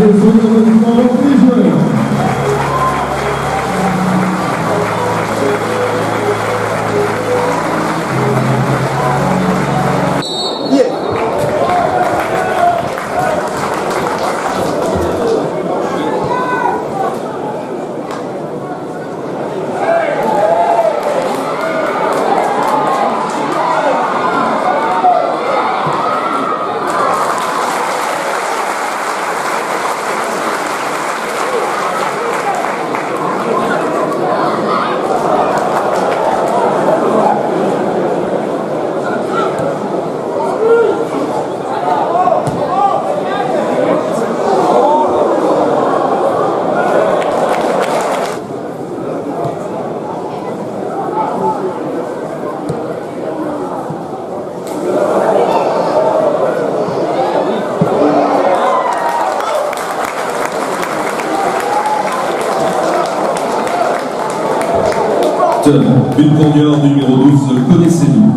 Allez, zone d'applaudissement pour les joueurs. Une cornière numéro 12, connaissez-nous?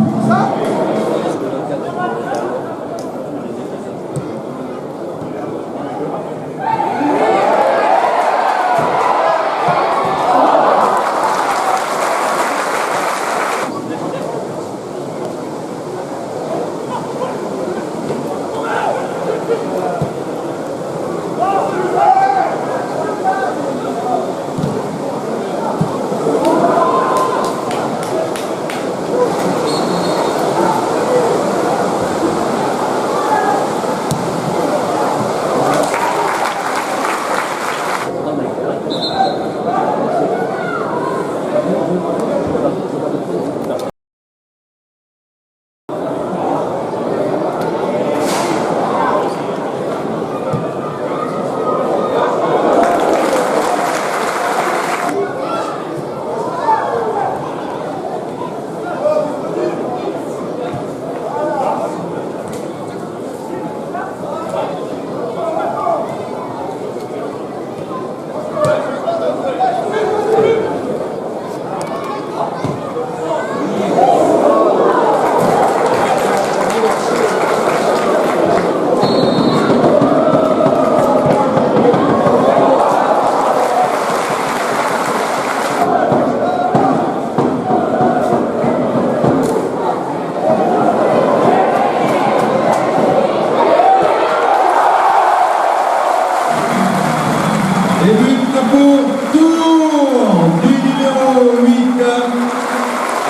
Et but pour Tours du numéro 8,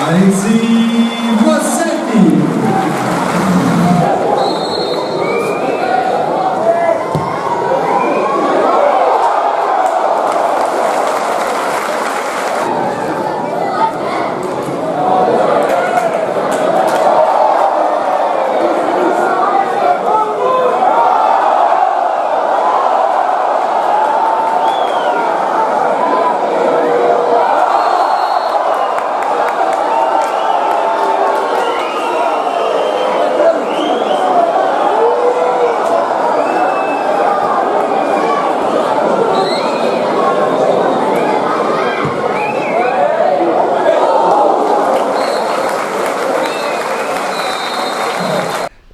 Alexis Boissetti.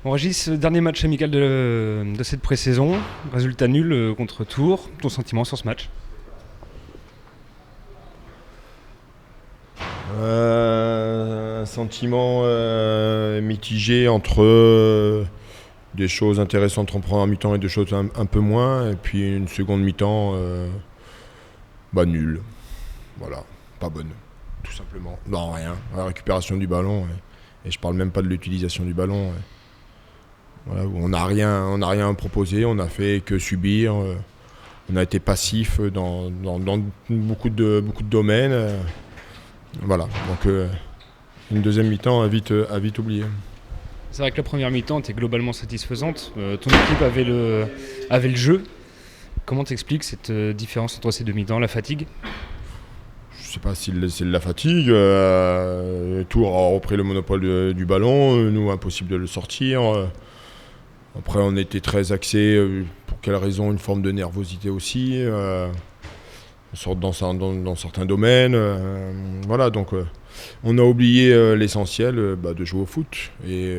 Bon, Régis, dernier match amical de cette pré-saison, résultat nul contre Tours. Ton sentiment sur ce match? Un sentiment mitigé entre des choses intéressantes en première mi-temps et des choses un peu moins, et puis une seconde mi-temps nulle. Voilà, pas bonne, tout simplement. Non, rien. La récupération du ballon, et je parle même pas de l'utilisation du ballon. Voilà, on n'a rien proposé, on n'a fait que subir. On a été passif dans beaucoup de domaines. Voilà, donc une deuxième mi-temps à vite oublier. C'est vrai que la première mi-temps était globalement satisfaisante. Ton équipe avait le jeu. Comment t'expliques cette différence entre ces deux mi-temps, la fatigue? Je ne sais pas si c'est de la fatigue. Tours a repris le monopole du ballon, nous impossible de le sortir. Après, on était très axés, pour quelle raison? Une forme de nervosité aussi, dans certains domaines. Voilà, donc on a oublié l'essentiel, de jouer au foot. Et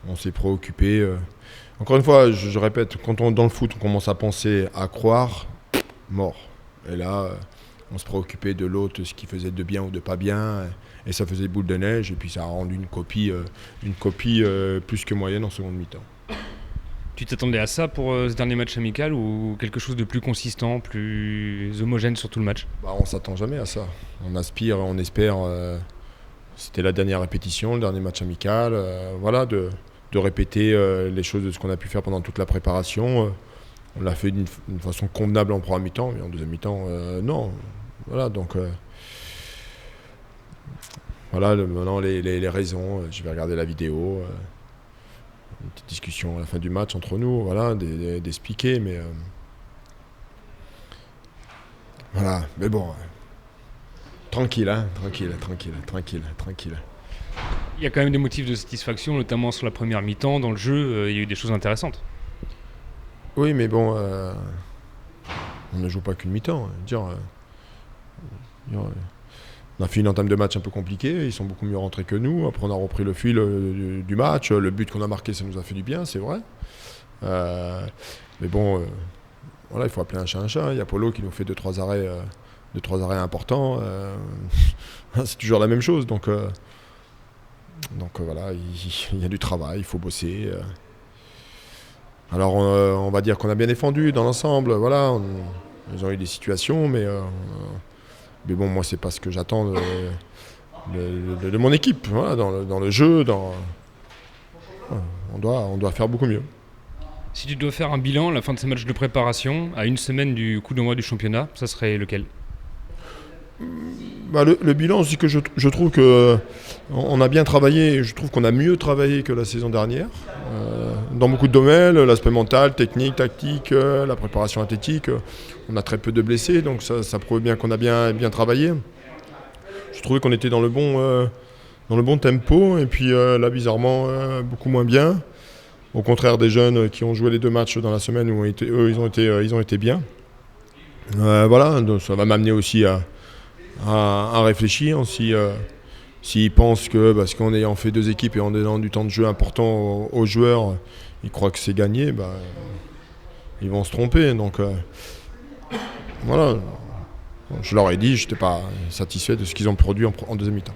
on s'est préoccupé Encore une fois, je répète, quand dans le foot, on commence à penser, à croire, mort. Et là, on se préoccupait de l'autre, ce qu'il faisait de bien ou de pas bien, et ça faisait boule de neige, et puis ça a rendu une copie plus que moyenne en seconde mi-temps. Tu t'attendais à ça pour ce dernier match amical ou quelque chose de plus consistant, plus homogène sur tout le match? Bah, on s'attend jamais à ça. On aspire, on espère. C'était la dernière répétition, le dernier match amical. Voilà, de répéter les choses de ce qu'on a pu faire pendant toute la préparation. On l'a fait d'une façon convenable en première mi-temps, mais en deuxième mi-temps, non. Voilà, donc voilà maintenant les raisons. Je vais regarder la vidéo. Une petite discussion à la fin du match entre nous, voilà, d'expliquer, mais voilà, mais bon, tranquille, hein, tranquille. Il y a quand même des motifs de satisfaction, notamment sur la première mi-temps. Dans le jeu, il y a eu des choses intéressantes. Oui, mais bon, on ne joue pas qu'une mi-temps. On a fait une entame de match un peu compliquée, ils sont beaucoup mieux rentrés que nous. Après, on a repris le fil du match. Le but qu'on a marqué, ça nous a fait du bien, c'est vrai. Mais bon, voilà, il faut appeler un chat un chat. Il y a Polo qui nous fait 2-3 arrêts importants. C'est toujours la même chose. Donc voilà, il y a du travail, il faut bosser. Alors, on va dire qu'on a bien défendu dans l'ensemble. Voilà, ils ont eu des situations, mais bon, moi, c'est pas ce que j'attends de mon équipe. Voilà, dans le jeu, on doit faire beaucoup mieux. Si tu dois faire un bilan à la fin de ces matchs de préparation, à une semaine du coup d'envoi du championnat, ça serait lequel? Bah, le bilan, c'est que je trouve qu'on a bien travaillé. Je trouve qu'on a mieux travaillé que la saison dernière. Dans beaucoup de domaines, l'aspect mental, technique, tactique, la préparation athlétique. On a très peu de blessés, donc ça prouve bien qu'on a bien travaillé. Je trouvais qu'on était dans le bon tempo, et puis là, bizarrement, beaucoup moins bien. Au contraire des jeunes qui ont joué les 2 matchs dans la semaine, où eux, ils ont été bien. Voilà, donc ça va m'amener aussi à réfléchir. S'ils pensent que parce qu'en ayant fait 2 équipes et en donnant du temps de jeu important aux joueurs, ils croient que c'est gagné, bah, ils vont se tromper. Donc voilà, je leur ai dit, je n'étais pas satisfait de ce qu'ils ont produit en deuxième mi-temps.